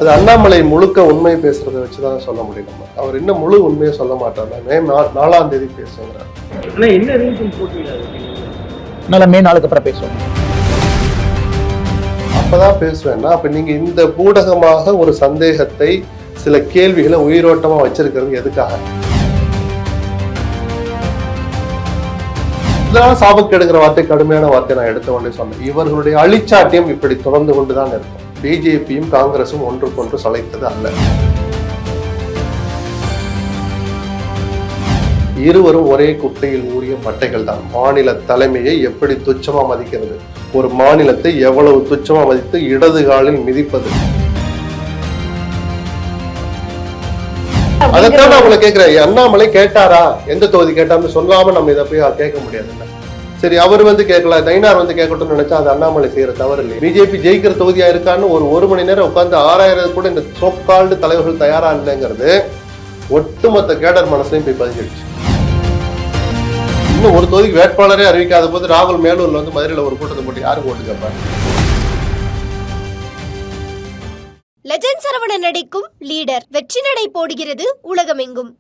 அது அண்ணாமலை முழுக்க உண்மை பேசுறதை வச்சுதான் சொல்ல முடியும். நம்ம அவர் இன்னும் முழு உண்மையை சொல்ல மாட்டார். மே 4ஆம் தேதி பேசுங்கிறார். மே 4க்கு அப்புறம் பேசுவோம். அப்பதான் பேசுவேன்னா அப்ப நீங்க இந்த பூடகமாக ஒரு சந்தேகத்தை சில கேள்விகளை உயிரோட்டமா வச்சிருக்கிறது எதுக்காக? இதனால சாபக்கேடுங்கிற வார்த்தை கடுமையான வார்த்தை நான் எடுத்த உடனே சொன்னேன். இவர்களுடைய அழிச்சாட்டியம் இப்படி தொடர்ந்து கொண்டுதான் இருக்கும். பிஜேபியும் காங்கிரசும் ஒன்றுக்கொன்று சளைத்தது அல்ல. இருவரும் ஒரே குட்டையில் ஊறிய மட்டைகள் தான். மாநில தலைமையை எப்படி துச்சமா மதிக்கிறது, ஒரு மாநிலத்தை எவ்வளவு துச்சமா மதித்து இடது காலில் மிதிப்பது. அதைத்தான் நான் உங்களை கேட்கிறேன். அண்ணாமலை கேட்டாரா, எந்த தொகுதி கேட்டான்னு சொல்லாம நம்ம இதை போய் கேட்க முடியாது. சரி, அவர் கேட்கல, நயினார் கேட்கட்டும்னு நினைச்சா அது அண்ணாமலை செய்யற தவறு இல்லை. பிஜேபி ஜெயிக்கிற தொகுதியா இருக்கான்னு ஒரு மணி நேரம் உட்காந்து 6000 கூட இந்த சோக்கால்டு தலைவர்கள் தயாரா இல்லைங்கிறது ஒட்டுமொத்த கேடர் மனசுலையும் போய் பதிஞ்சிடுச்சு. இன்னும் ஒரு தொகுதிக்கு வேட்பாளரே அறிவிக்காத போது ராகுல் மேலூர்ல மதுரையில ஒரு கூட்டத்தை போட்டு யாருக்கு ஓட்டு கேட்பாரு? லெஜண்ட் சரவணன் நடிக்கும் லீடர் வெற்றி நடை போடுகிறது உலகமெங்கும்.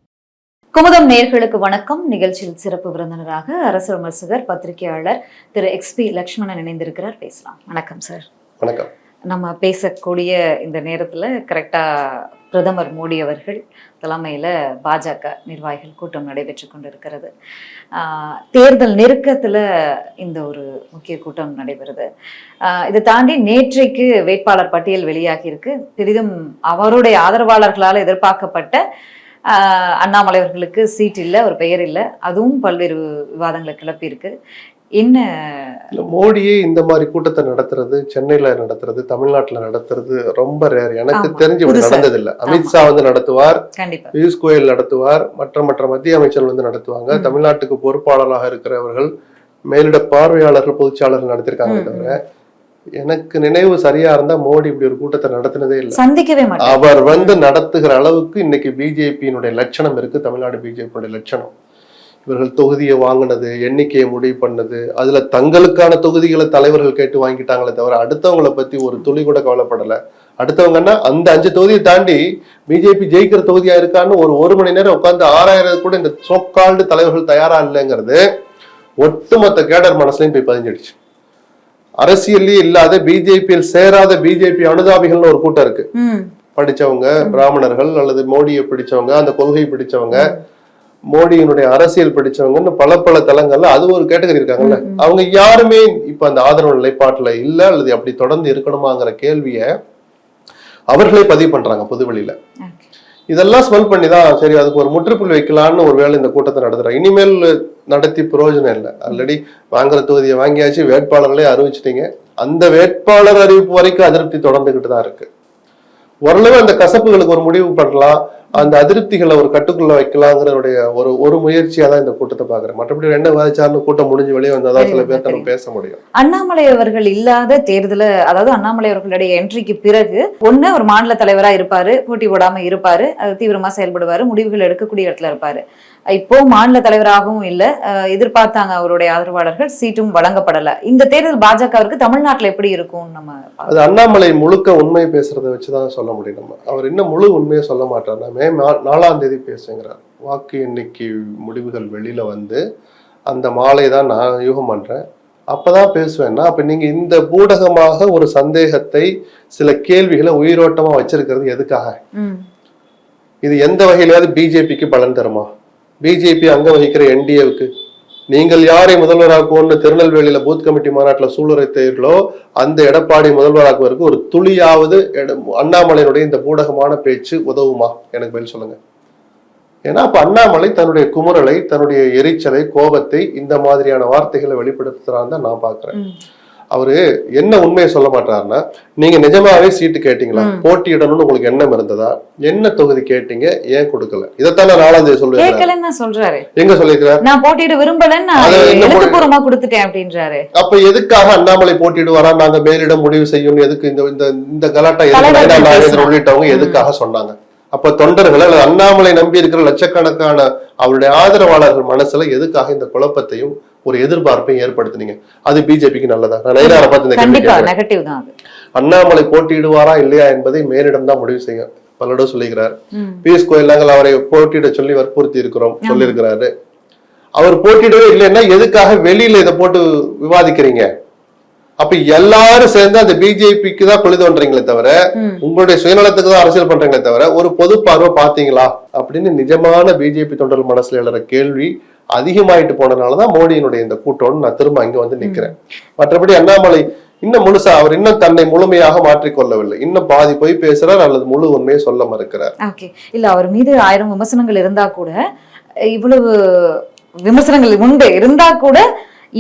குமுதம் நேயர்களுக்கு வணக்கம். நிகழ்ச்சியில் சிறப்பு விருந்தினராக அரசு விமர்சகர் பத்திரிகையாளர் திரு எக்ஸ்பி லக்ஷ்மணன் இணைந்திருக்கிறார். பேசலாம். வணக்கம் சார். வணக்கம். நம்ம பேசக்கூடிய இந்த நேரத்தில் கரெக்டாக பிரதமர் மோடி அவர்கள் தலைமையில் பாஜக நிர்வாகிகள் கூட்டம் நடைபெற்று கொண்டிருக்கிறது. தேர்தல் நெருக்கத்தில் இந்த ஒரு முக்கிய கூட்டம் நடைபெறுது. இதை தாண்டி நேற்றைக்கு வேட்பாளர் பட்டியல் வெளியாகியிருக்கு. பெரிதும் அவருடைய ஆதரவாளர்களால் எதிர்பார்க்கப்பட்ட அண்ணாமலை அவர்களுக்கு சீட் இல்லை, ஒரு பெயர் இல்லை. அதுவும் பல்வேறு விவாதங்களை கிளப்பியிருக்கு. என்ன மோடியே இந்த மாதிரி கூட்டத்தை நடத்துறது, சென்னையில நடத்துறது, தமிழ்நாட்டுல நடத்துறது ரொம்ப ரேர். எனக்கு தெரிஞ்சு நடந்தது இல்லை. அமித்ஷா நடத்துவார், பியூஷ் கோயல் நடத்துவார், மற்ற மத்திய அமைச்சர்கள் நடத்துவாங்க. தமிழ்நாட்டுக்கு பொறுப்பாளராக இருக்கிறவர்கள், மேலிட பார்வையாளர்கள், பொதுச்சாளர்கள் நடத்திருக்காங்க. தவிர எனக்கு நினைவு சரியா இருந்தா மோடி இப்படி ஒரு கூட்டத்தை நடத்தினதே இல்லை, சந்திக்கவே மாட்டார். அவர் நடத்துகிற அளவுக்கு இன்னைக்கு பிஜேபியினுடைய லட்சணம் இருக்கு. தமிழ்நாடு பிஜேபியுடைய லட்சணம் இவர்கள் தொகுதியை வாங்கினது, எண்ணிக்கையை முடிவு பண்ணது, அதுல தங்களுக்கான தொகுதிகளை தலைவர்கள் கேட்டு வாங்கிட்டாங்களே தவிர அடுத்தவங்களை பத்தி ஒரு துளி கூட கவலைப்படல. அடுத்தவங்கன்னா அந்த 5 தொகுதியை தாண்டி பிஜேபி ஜெயிக்கிற தொகுதியா இருக்கான்னு ஒரு மணி நேரம் உட்காந்து 6000 கூட இந்த சோக்கால்டு தலைவர்கள் தயாரா இல்லைங்கிறது ஒட்டுமொத்த கேடர் மனசுலையும் போய் பதிஞ்சிடுச்சு. அரசியல்லே இல்லாத, பிஜேபியில் சேராத பிஜேபி அனுதாபிகள்னு ஒரு கூட்டம் இருக்கு. படிச்சவங்க, பிராமணர்கள் அல்லது மோடியை பிடிச்சவங்க, அந்த கொள்கை பிடிச்சவங்க, மோடியினுடைய அரசியல் படிச்சவங்கன்னு பல தளங்கள்ல அது ஒரு கேட்டகரி இருக்காங்கல்ல. அவங்க யாருமே இப்ப அந்த ஆதரவு நிலைப்பாட்டுல இல்ல, அல்லது அப்படி தொடர்ந்து இருக்கணுமாங்கிற கேள்விய அவர்களே பதிவு பண்றாங்க பொதுவெளியில. இதெல்லாம் ஸ்மெல் பண்ணிதான் சரி அதுக்கு ஒரு முற்றுப்புள்ளி வைக்கலான்னு ஒரு வேளை இந்த கூட்டத்தை நடத்துறாங்க. இனிமேல் நடத்தி பிரயோஜனம் இல்லை. ஆல்ரெடி வாங்குற தொகுதியை வாங்கியாச்சு, வேட்பாளர்களே அறிவிச்சிட்டீங்க. அந்த வேட்பாளர் அறிவிப்பு வரைக்கும் அதிருப்தி தொடர்ந்துகிட்டு தான் இருக்கு. ஓரளவு அந்த கசப்புகளுக்கு ஒரு முடிவு பண்ணலாம், அந்த அதிருப்திகளை ஒரு கட்டுக்குள்ள வைக்கலாங்கிறதுடைய ஒரு முயற்சியா தான் இந்த கூட்டத்தை பாக்குறேன். மற்றபடி என்ன வாதிச்சாருன்னு கூட்டம் முடிஞ்சு வெளியே வந்தாதான் சில பேர்த்த நம்ம பேச முடியும். அண்ணாமலை அவர்கள் இல்லாத தேர்தல, அதாவது அண்ணாமலை அவர்களுடைய என்ட்ரிக்கு பிறகு ஒண்ணு ஒரு மாநில தலைவரா இருப்பாரு, போட்டி போடாம இருப்பாரு, தீவிரமா செயல்படுவாரு, முடிவுகள் எடுக்கக்கூடிய இடத்துல இருப்பாரு. இப்போ மாநில தலைவராகவும் இல்ல, எதிர்பார்த்தாங்க அவருடைய ஆதரவாளர்கள், சீட்டும் வழங்கப்படல. இந்த தேர்தல் பாஜகவிற்கு தமிழ்நாட்டுல எப்படி இருக்கும்? நம்ம அது அண்ணாமலை முழுக்க உண்மை பேசுறதை வச்சுதான் சொல்ல முடியும். நம்ம அவர் இன்னும் முழு உண்மையை சொல்ல மாட்டார். மே 4ஆம் தேதி பேசுங்கிறார். வாக்கு எண்ணிக்கை முடிவுகள் வெளியில அந்த மாலை தான் நான் யூகம் பண்றேன். அப்பதான் பேசுவேன்னா அப்ப நீங்க இந்த பூடகமாக ஒரு சந்தேகத்தை, சில கேள்விகளை உயிரோட்டமா வச்சிருக்கிறது எதுக்காக? இது எந்த வகையிலாவது பிஜேபிக்கு பலன் தருமா? பிஜேபி அங்க வகிக்கிற என்டிஏவுக்கு நீங்கள் யாரை முதல்வராக்குவோன்னு திருநெல்வேலியில பூத் கமிட்டி மாநாட்டில் சூளுரைத்தீர்களோ அந்த எடப்பாடி முதல்வராக்குவதற்கு ஒரு துளியாவது அண்ணாமலையினுடைய இந்த பூடகமான பேச்சு உதவுமா? எனக்கு பதில் சொல்லுங்க. ஏன்னா அப்ப அண்ணாமலை தன்னுடைய குமுறலை, தன்னுடைய எரிச்சலை, கோபத்தை இந்த மாதிரியான வார்த்தைகளை வெளிப்படுத்துறான்னு தான் நான் பாக்குறேன். அவரு என்ன உண்மையை சொல்ல மாட்டாருன்னா, நீங்க நிஜமாவே சீட்டு கேட்டீங்களா, போட்டியிடணும்னு உங்களுக்கு எண்ணம் இருந்ததா, என்ன தொகுதி கேட்டீங்க, ஏன் கொடுக்கல? இதைத்தான் 4ஆம் தேதி சொல்றாரு. எங்க சொல்லிருக்காரு? நான் போட்டியிட விரும்பலன்னு கொடுத்துட்டேன் அப்படின்றாரு. அப்ப எதுக்காக அண்ணாமலை போட்டியிடுவாரா, நாங்க மேலிடம் முடிவு செய்யணும், எதுக்கு இந்த கலாட்டா உள்ளிட்டவங்க எதுக்காக சொன்னாங்க? அப்ப தொண்டர்கள் அல்லது அண்ணாமலை நம்பி இருக்கிற லட்சக்கணக்கான அவருடைய ஆதரவாளர்கள் மனசுல எதுக்காக இந்த குழப்பத்தையும் ஒரு எதிர்பார்ப்பையும் ஏற்படுத்தினீங்க? அது பிஜேபிக்கு நல்லதா? நான் நெகட்டிவ் தான். அண்ணாமலை போட்டியிடுவாரா இல்லையா என்பதை மேலிடம் தான் முடிவு செய்யும். பலரும் சொல்லிக்கிறார். பியூஷ் கோயல் நாங்கள் அவரை போட்டியிட சொல்லி வற்புறுத்தி இருக்கிறோம் சொல்லியிருக்கிறாரு. அவர் போட்டியிடவே இல்லைன்னா எதுக்காக வெளியில இதை போட்டு விவாதிக்கிறீங்க? அப்ப எல்லாரும் சேர்ந்து அந்த பிஜேபிக்கு தான் கொள்ளு தோன்றீங்களே தவிர உங்களுடைய சுயநலத்துக்கு தான் அரசியல் பண்றீங்களே தவிர ஒரு பொது பார்வை பாத்தீங்களா அப்படின்னு நிஜமான பிஜேபி தொண்டர்கள் மனசுல எழுற கேள்வி அதிகமாயிட்டு போனதுனாலதான் மோடியினுடைய இந்த கூட்டம்னு நான் திரும்ப அங்க வந்து நிக்கிறேன். மற்றபடி அண்ணாமலை இன்னும் முழுசா அவர் இன்னும் தன்னை முழுமையாக மாற்றிக்கொள்ளவில்லை. இன்னும் பாதி போய் பேசுறார் அல்லது முழு உண்மையை சொல்ல மறுக்கிறார். ஓகே, இல்ல அவர் மீது 1000 விமர்சனங்கள் இருந்தா கூட, இவ்வளவு விமர்சனங்கள் உண்டு இருந்தா கூட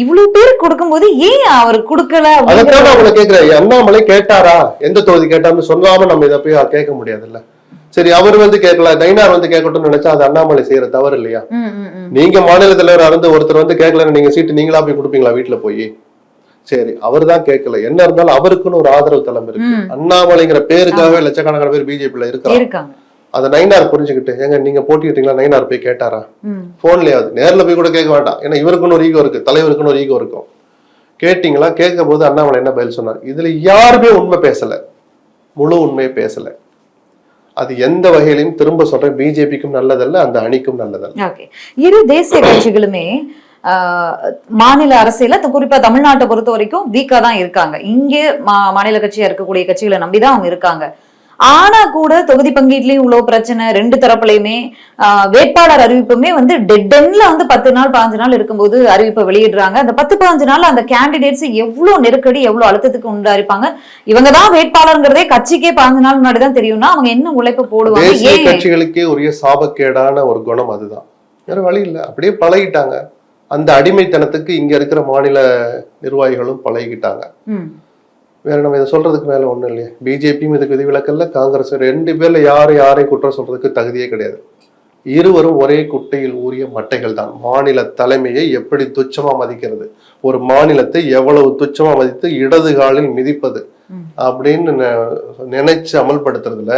இவ்வளவு பேர் கொடுக்கும்போது ஏன் அவர் கொடுக்கல? அதுக்காக அவங்களை கேட்கிறேன், அண்ணாமலை கேட்டாரா, எந்த தொகுதி கேட்டான்னு சொல்லாம நம்ம இதை போய் கேட்க முடியாதுல்ல. சரி, அவர் வந்து கேட்கல, நயினார் வந்து கேட்கட்டும்னு நினைச்சா அது அண்ணாமலை செய்யற தவறு இல்லையா? நீங்க மாநில தலைவர் இருந்து ஒருத்தர் வந்து கேட்கலன்னு நீங்க சீட்டு நீங்களா போய் கொடுப்பீங்களா வீட்டுல போய்? சரி, அவர் தான் கேட்கல. என்ன இருந்தாலும் அவருக்குன்னு ஒரு ஆதரவு தளம் இருக்கு. அண்ணாமலைங்கிற பேருக்காகவே லட்சக்கணக்கான பேர் பிஜேபியில இருக்காங்க. அதை நயினார் புரிஞ்சுக்கிட்டு, ஏங்க நீங்க போட்டிட்டீங்களா, நயினார் போய் கேட்டாரா? போன்லயாவது, நேர்ல போய் கூட கேட்க வேண்டாம். ஏன்னா இவருக்குன்னு ஒரு ஈகோ இருக்கு, தலைவருக்குன்னு ஒரு ஈகோ இருக்கும். கேட்டீங்களா? கேட்கும் போது அண்ணாமலை என்ன பதில் சொன்னார்? இதுல யாருமே உண்மை பேசல, முழு உண்மையை பேசல. அது எந்த வகையிலையும் திரும்ப சொல்றேன், பிஜேபிக்கும் நல்லதல்ல, அந்த அணிக்கும் நல்லதல்ல. இரு தேசிய கட்சிகளுமே மாநில அரசியல குறிப்பா தமிழ்நாட்டை பொறுத்த வரைக்கும் வீக்கா தான் இருக்காங்க. இங்கே மாநில கட்சியா இருக்கக்கூடிய கட்சிகளை நம்பிதான் அவங்க இருக்காங்க. ஆனா கூட தொகுதி பங்கீட்லயும் இவ்வளவு பிரச்சனை, ரெண்டு தரப்புலையுமே வேட்பாளர் அறிவிப்புமே வந்து டெட் எண்ட்ல வந்து 10 நாள் 15 நாள் இருக்கும்போது அறிவிப்பை வெளியிடுறாங்க. அந்த 10-15 நாள் அந்த கேண்டிடேட்ஸ் எவ்வளவு நெருக்கடி, எவ்வளவு அழுத்தத்துக்கு உண்டாயிருப்பாங்க. இவங்கதான் வேட்பாளர்ங்கிறதே கட்சிக்கே 15 நாள் முன்னாடிதான் தெரியும்னா அவங்க என்ன உழைப்பு போடுவாங்க? தேசிய கட்சிகளுக்கே உரிய சாபக்கேடான ஒரு குணம் அதுதான், வேற வழி இல்லை. அப்படியே பழகிட்டாங்க. அந்த அடிமைத்தனத்துக்கு இங்க இருக்கிற மாநில நிர்வாகிகளும் பழகிட்டாங்க. வேற நம்ம இதை சொல்றதுக்கு மேல ஒண்ணும் இல்லையா? பிஜேபியும் இதுக்கு விதிவிலக்கல்ல, காங்கிரஸ், ரெண்டு பேர்ல யாரையும் குற்றம் சொல்றதுக்கு தகுதியே கிடையாது. இருவரும் ஒரே குட்டையில் ஊறிய மட்டைகள் தான். மாநில தலைமையை எப்படி துச்சமா மதிக்கிறது, ஒரு மாநிலத்தை எவ்வளவு துச்சமா மதித்து இடது காலில் மிதிப்பது அப்படின்னு நினைச்சு அமல்படுத்துறதுல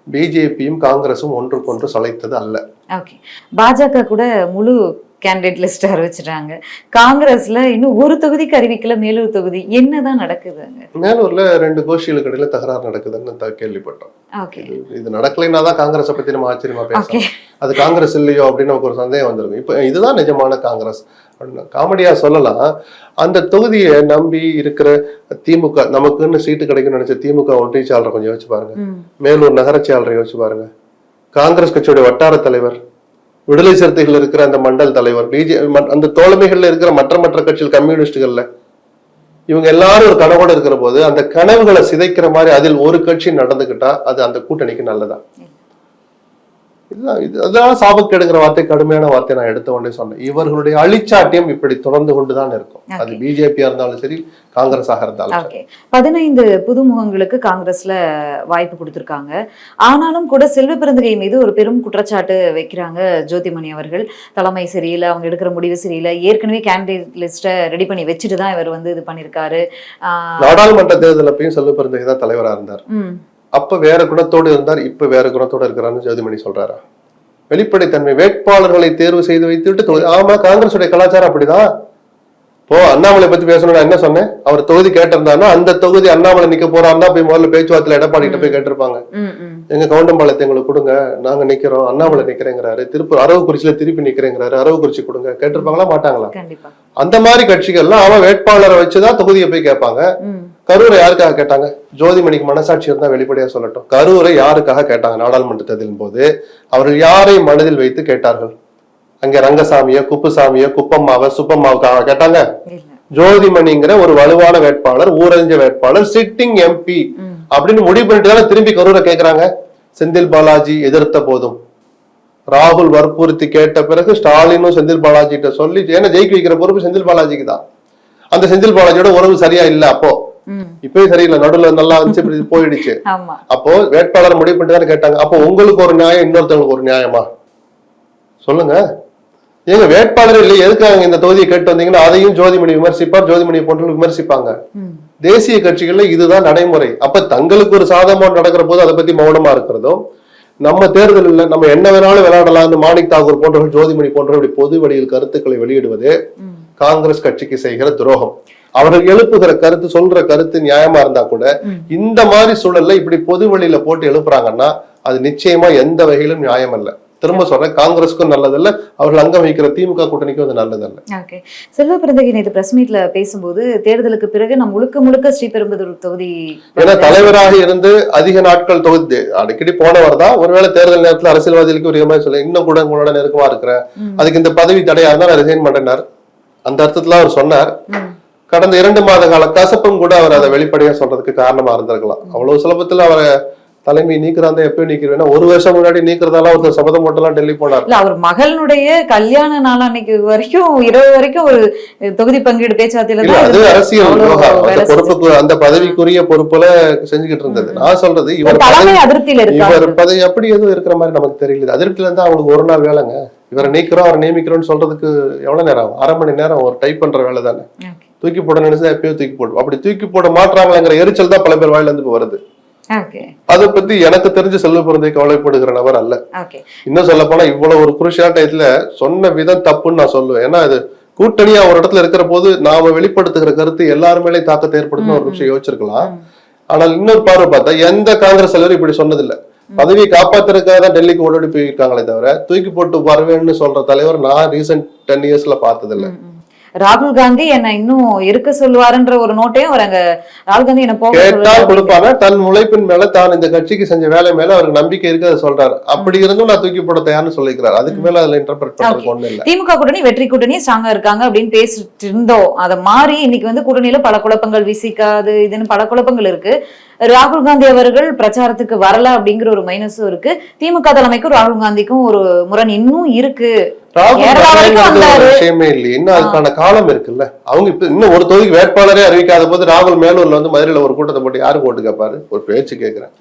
பிஜேபியும் காங்கிரஸும் ஒன்றுக்கொன்று சளைத்தது அல்ல. பாஜக கூட முழு கேண்டிடேட் லிஸ்ட் அறிவிச்சிட்டாங்க. காங்கிரஸ்ல இன்னும் ஒரு தொகுதிக்கு அறிவிக்கல, மேலூர் தொகுதி. என்னதான் நடக்குதுங்க? மேலூர்ல 2 கோஷ்டிகளுக்கு இடையில தகராறு நடக்குதுன்னு கேள்விப்பட்டோம். இது நடக்கலைன்னா தான் காங்கிரஸை பத்தி நம்ம ஆச்சரியமா பேசலாம். அது காங்கிரஸ் இல்லையோ அப்படின்னு நமக்கு ஒரு சந்தேகம் வந்திருக்கும். இப்ப இதுதான் நிஜமான காங்கிரஸ். காமெடியா சொல்லலாம், அந்த தொகுதியை நம்பி இருக்கிற திமுக, நமக்குன்னு சீட்டு கிடைக்கும்னு நினைச்ச திமுக ஒன்றிய செயலாளரை கொஞ்சம் யோசிச்சு பாருங்க, மேலூர் நகர செயலாளரை யோசிச்சு பாருங்க, காங்கிரஸ் கட்சியோட வட்டார தலைவர், விடுதலை சிறுத்தைகள் இருக்கிற அந்த மண்டல் தலைவர், அந்த தோழமைகள்ல இருக்கிற மற்ற கட்சிகள், கம்யூனிஸ்டுகள்ல, இவங்க எல்லாரும் ஒரு கனவோடு இருக்கிற போது அந்த கனவுகளை சிதைக்கிற மாதிரி அதில் ஒரு கட்சி நடந்துகிட்டா அது அந்த கூட்டணிக்கு நல்லதா? இதுதான் சாபக்கேடுங்கிற வார்த்தை, கடுமையான வார்த்தை நான் எடுத்த உடனே சொன்னேன். இவர்களுடைய அழிச்சாட்டியம் இப்படி தொடர்ந்து கொண்டுதான் இருக்கும். அது பிஜேபியா இருந்தாலும் சரி, காங்கிரஸாக இருந்தாலும். 15 புதுமுகங்களுக்கு காங்கிரஸ்ல வாய்ப்பு கொடுத்திருக்காங்க. ஆனாலும் கூட செல்வ பெருந்தகை மீது ஒரு பெரும் குற்றச்சாட்டு வைக்கிறாங்க ஜோதிமணி அவர்கள். தலைமை சரியில்லை, அவங்க எடுக்கிற முடிவு சரியில்லை, ஏற்கனவே கேண்டிடேட் லிஸ்ட ரெடி பண்ணி வச்சுட்டு தான் இவர் வந்து இது பண்ணிருக்காரு. நாடாளுமன்ற தேர்தல் அப்பயும் செல்வ பெருந்தகை தான் தலைவராக இருந்தார். அப்ப வேற குணத்தோடு இருந்தார், இப்ப வேற குணத்தோடு இருக்கிறான்னு ஜோதிமணி சொல்றாரா? வெளிப்படைத்தன்மை, வேட்பாளர்களை தேர்வு செய்து வைத்துவிட்டு, ஆமா காங்கிரஸுடைய கலாச்சாரம் அப்படிதான். இப்போ அண்ணாமலை பத்தி பேசணும்னா என்ன சொன்னேன், அவர் தொகுதி கேட்டிருந்தாருன்னா அந்த தொகுதி அண்ணாமலை நிக்க போறாருன்னா போய் முதல்ல பேச்சுவார்த்தையில எடப்பாடி கிட்ட போய் கேட்டிருப்பாங்க, எங்க கவுண்டம்பாளையத்தை எங்களுக்கு கொடுங்க, நாங்க நிக்கிறோம், அண்ணாமலை நிக்கிறேங்கிறாரு, திருப்பூர் அரவக்குறிச்சியில திருப்பி நிக்கிறேங்கிறாரு, அரவக்குறிச்சி கொடுங்க, கேட்டிருப்பாங்களா மாட்டாங்களா? அந்த மாதிரி கட்சிகள்லாம் அவன் வேட்பாளரை வச்சுதான் தொகுதியை போய் கேட்பாங்க. கரூரை யாருக்காக கேட்டாங்க? ஜோதிமணிக்கு மனசாட்சி இருந்தா வெளிப்படையா சொல்லட்டும், கரூரை யாருக்காக கேட்டாங்க? நாடாளுமன்ற தேர்தலின் போது அவர்கள் யாரை மனதில் வைத்து கேட்டார்கள்? அங்க ரங்கசாமிய, குப்புசாமிய, குப்பம்மாவ, சுப்பம்மாவுக்காக கேட்டாங்க? ஜோதிமணிங்கிற ஒரு வலுவான வேட்பாளர், ஊரறிஞ்ச வேட்பாளர், சிட்டிங் எம்பி அப்படின்னு முடிவு பண்ணிட்டு தானே திரும்பி கரூரை கேட்கிறாங்க. செந்தில் பாலாஜி எதிர்த்த போதும், ராகுல் வற்புறுத்தி கேட்ட பிறகு ஸ்டாலினும் செந்தில் பாலாஜி கிட்ட சொல்லி, ஏன்னா ஜெயிக்க வைக்கிற பொறுப்பு செந்தில் பாலாஜிக்கு தான். அந்த செந்தில் பாலாஜியோட உறவு சரியா இல்ல, அப்போ இப்பயும் சரியில்லை, நடுவுல நல்லா வந்து போயிடுச்சு. அப்போ வேட்பாளர் முடிவு பண்ணிட்டு தானே கேட்டாங்க. அப்போ உங்களுக்கு ஒரு நியாயம், இன்னொருத்தவங்களுக்கு ஒரு நியாயமா? சொல்லுங்க. ஏங்க வேட்பாளர் இல்லை, எதுக்காக இந்த தொகுதியை கேட்டு வந்தீங்கன்னா அதையும் ஜோதிமணி விமர்சிப்பார், ஜோதிமணி போன்றவர்கள் விமர்சிப்பாங்க. தேசிய கட்சிகள்ல இதுதான் நடைமுறை. அப்ப தங்களுக்கு ஒரு சாதகமாக நடக்கிற போது அதை பத்தி மௌனமா இருக்கிறதும், நம்ம தேர்தலில் நம்ம என்ன வேணாலும் விளையாடலாம், மாணிக் தாகூர் போன்றவர்கள், ஜோதிமணி போன்றவர்கள் பொது வழியில் கருத்துக்களை வெளியிடுவது காங்கிரஸ் கட்சிக்கு செய்கிற துரோகம். அவர்கள் எழுப்புகிற கருத்து, சொல்ற கருத்து நியாயமா இருந்தா கூட இந்த மாதிரி சூழல்ல இப்படி பொது வெளியில போட்டு எழுப்புறாங்கன்னா அது நிச்சயமா எந்த வகையிலும் நியாயம் அல்ல. திரும்ப சொல்றேன், காங்கிரஸுக்கும் நல்லதல்ல, அவர்கள் அங்கம் வகிக்கிற திமுக கூட்டணிக்கும் அது நல்லதல்ல. ஓகே, செல்வ பிறந்தகை நேற்று பிரஸ் மீட்ல பேசும்போது தேர்தலுக்கு பிறகு நம்ம முழுக்க ஸ்ரீபெரும்புதூர் தொகுதி, ஏன்னா தலைவராக இருந்து அதிக நாட்கள் தொகுதி அடிக்கடி போனவர் தான். ஒருவேளை தேர்தல் நேரத்தில் அரசியல்வாதிகளுக்கு ஒரு மாதிரி சொல்ல, இன்னும் கூட உங்களோட நெருக்கமா இருக்கிறேன், அதுக்கு இந்த பதவி தடையா இருந்தா நான் ரிசைன் பண்றேனார். அந்த அர்த்தத்துல அவர் சொன்னார். கடந்த 2 மாத கால கசப்பும் கூட அவர் அதை வெளிப்படையா சொல்றதுக்கு காரணமா இருந்திருக்கலாம். அவ்வளவு சுலபத்துல அவரை தலைமை நீக்கிறாங்க, எப்பயும் நீக்கிறேன். 1 வருஷம் முன்னாடி நீக்கிறதால ஒருத்தர் சபதம் போட்டெல்லாம் டெல்லி போனார். இல்ல, அவர் மகளுடைய கல்யாண நாள் அன்னைக்கு வரைக்கும் இரவு வரைக்கும் ஒரு தொகுதி பங்கீடு பேச்சுவார்த்தையில தான் அது அரசியல் விவகாரம். அந்த பொறுப்புக்கு, அந்த பதவிக்குரிய பொறுப்புல செஞ்சுக்கிட்டு இருந்தது. நான் சொல்றது இவர் தலைமை அதிருப்தியில இவர் பதவி அப்படி எதுவும் இருக்கிற மாதிரி நமக்கு தெரியல. அதிருப்தியில இருந்தா அவங்களுக்கு ஒரு நாள் வேலைங்க. இவரை நீக்கிறோம், அவரை நியமிக்கிறோம்னு சொல்றதுக்கு எவ்வளவு நேரம் ஆகும்? 1/2 மணி நேரம் ஒரு டைப் பண்ற வேலை தானே. தூக்கி போட நினைச்சா எப்பயோ தூக்கி போடும். அப்படி தூக்கி போட மாற்றாங்களேங்கிற எரிச்சல் தான் பல பேர் வாயில இருந்து வருது. அதை பத்தி எனக்கு தெரிஞ்ச செல்வ பிறந்தை கவலைப்படுகிற நபர் அல்ல. இன்னும் சொல்ல போனா இவ்வளவு ஒரு குருஷியான டயத்துல சொன்ன விதம் தப்புன்னு நான் சொல்லுவேன். ஏன்னா அது கூட்டணியா ஒரு இடத்துல இருக்கிற போது நாம வெளிப்படுத்துகிற கருத்து எல்லாருமே தாக்கத்தை ஏற்படுத்தும் ஒரு நிமிஷம் யோசிச்சிருக்கலாம். ஆனால் இன்னொரு பார்வை பார்த்தா எந்த காங்கிரஸ் தலைவரும் இப்படி சொன்னதில்லை. பதவியை காப்பாத்துறதுக்காக தான் டெல்லிக்கு ஓடி போயிருக்காங்களே தவிர தூக்கி போட்டு வருவேன்னு சொல்ற தலைவர் நான் ரீசெண்ட் 10 இயர்ஸ்ல பார்த்ததில்லை. ராகுல் காந்தி என்ன இன்னும் இருக்க சொல்லுவாருன்ற ஒரு நோட்டையும் அவர் அங்க ராகுல் காந்தி என்ன கேட்டால் கொடுப்பாங்க. தன் உழைப்பின் மேல தான் இந்த கட்சிக்கு செஞ்ச வேலை மேல அவருக்கு நம்பிக்கை இருக்கு, அதை சொல்றாரு. அப்படி இருந்தும் நான் தூக்கி போட தயார்னு சொல்லிக்கிறார். அதுக்கு மேல அதுல இன்டர்பிரட் பண்றது ஒண்ணு இல்ல. திமுக கூட்டணி வெற்றி கூட்டணி ஸ்ட்ராங்கா இருக்காங்க அப்படின்னு பேசிட்டு இருந்தோம். அதை மாறி இன்னைக்கு கூட்டணியில பல குழப்பங்கள், விசிக்காது இதுன்னு பல குழப்பங்கள் இருக்கு. ராகுல் காந்தி அவர்கள் பிரச்சாரத்துக்கு வரல அப்படிங்கிற ஒரு மைனஸும் இருக்கு. திமுக தலைமைக்கும் ராகுல் காந்திக்கும் ஒரு முரண் இன்னும் இருக்கு. விஷயமே இல்லையே, இன்னும் அதுக்கான காலம் இருக்குல்ல. அவங்க இப்ப இன்னும் ஒரு தொகுதிக்கு வேட்பாளரே அறிவிக்காத போது ராகுல் மேலூர்ல மதுரையில ஒரு கூட்டத்தை போட்டு யாருக்கு ஓட்டு கேட்பாரு? ஒரு பேச்சு கேட்கிறேன்,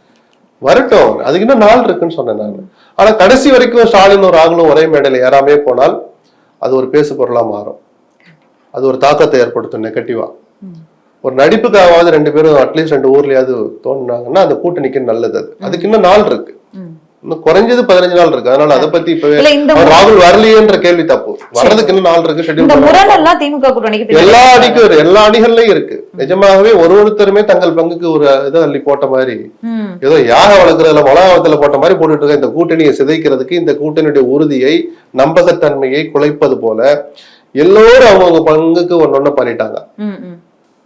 வரட்டும், அதுக்கு இன்னும் நாள் இருக்குன்னு சொன்னேன் நான். ஆனா கடைசி வரைக்கும் ஸ்டாலினும் ராகுலும் ஒரே மேடையில ஏறாமே போனால் அது ஒரு பேசு பொருளா மாறும். அது ஒரு தாக்கத்தை ஏற்படுத்தும் நெகட்டிவா. ஒரு நடிப்புக்காவது 2 பேரும் அட்லீஸ்ட் 2 ஊர்லயாவது தோணுனாங்கன்னா அந்த கூட்டணிக்கு நல்லது. அதுக்கு இன்னும் நாள் இருக்கு, இன்னும் குறைஞ்சது 15 நாள் இருக்கு. அதனால அதை பத்தி இப்பவே ராகுல் வரலையேன்ற கேள்வி தப்பு. வர்றதுக்கு இன்னும் நாள் இருக்கு. எல்லா அணிகள்லயும் இருக்கு. நிஜமாகவே ஒருத்தருமே தங்கள் பங்குக்கு ஒரு இதை அள்ளி போட்ட மாதிரி, ஏதோ யாக வளர்க்கறதுல மொளாவத்துல போட்ட மாதிரி போட்டுட்டு இருக்க இந்த கூட்டணியை சிதைக்கிறதுக்கு, இந்த கூட்டணியுடைய உறுதியை, நம்பகத்தன்மையை குலைப்பது போல எல்லோரும் அவங்கவுங்க பங்குக்கு ஒன்னொன்னு பண்ணிட்டாங்க.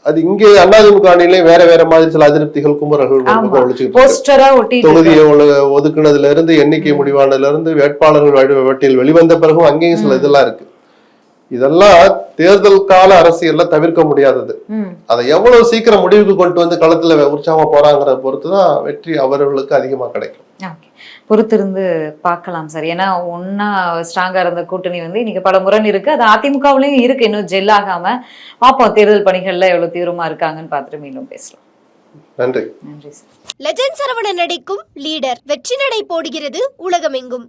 அது இங்கே அதிமுக அணியிலே வேற மாதிரி சில அதிருப்திகள், குமுறல்கள் தொகுதியை ஒதுக்குனதுல இருந்து, எண்ணிக்கை முடிவானதுல இருந்து, வேட்பாளர்கள் பட்டியல் வெளிவந்த பிறகும் அங்கேயும் சில இதெல்லாம் இருக்கு. இதெல்லாம் தேர்தல் கால அரசியல்ல தவிர்க்க முடியாதது. அதை எவ்வளவு சீக்கிரம் முடிவுக்கு கொண்டு வந்து களத்துல உற்சாகமா போறாங்கிறத பொறுத்துதான் வெற்றி அவர்களுக்கு அதிகமா கிடைக்கும். பொறுத்திருந்து பார்க்கலாம் சார். ஏன்னா ஒன்னா ஸ்ட்ராங்கா இருந்த கூட்டணி இன்னைக்கு பல முரண் இருக்கு. அது அதிமுகவிலையும் இருக்கு, இன்னும் ஜெல் ஆகாம. பார்ப்போம் தேர்தல் பணிகள்ல எவ்வளவு தீவிரமா இருக்காங்கன்னு பார்த்துட்டு மீண்டும் பேசலாம். நன்றி. நன்றி சார். லெஜண்ட் சரவணன் நடிக்கும் லீடர் வெற்றி நடை போடுகிறது உலகமெங்கும்.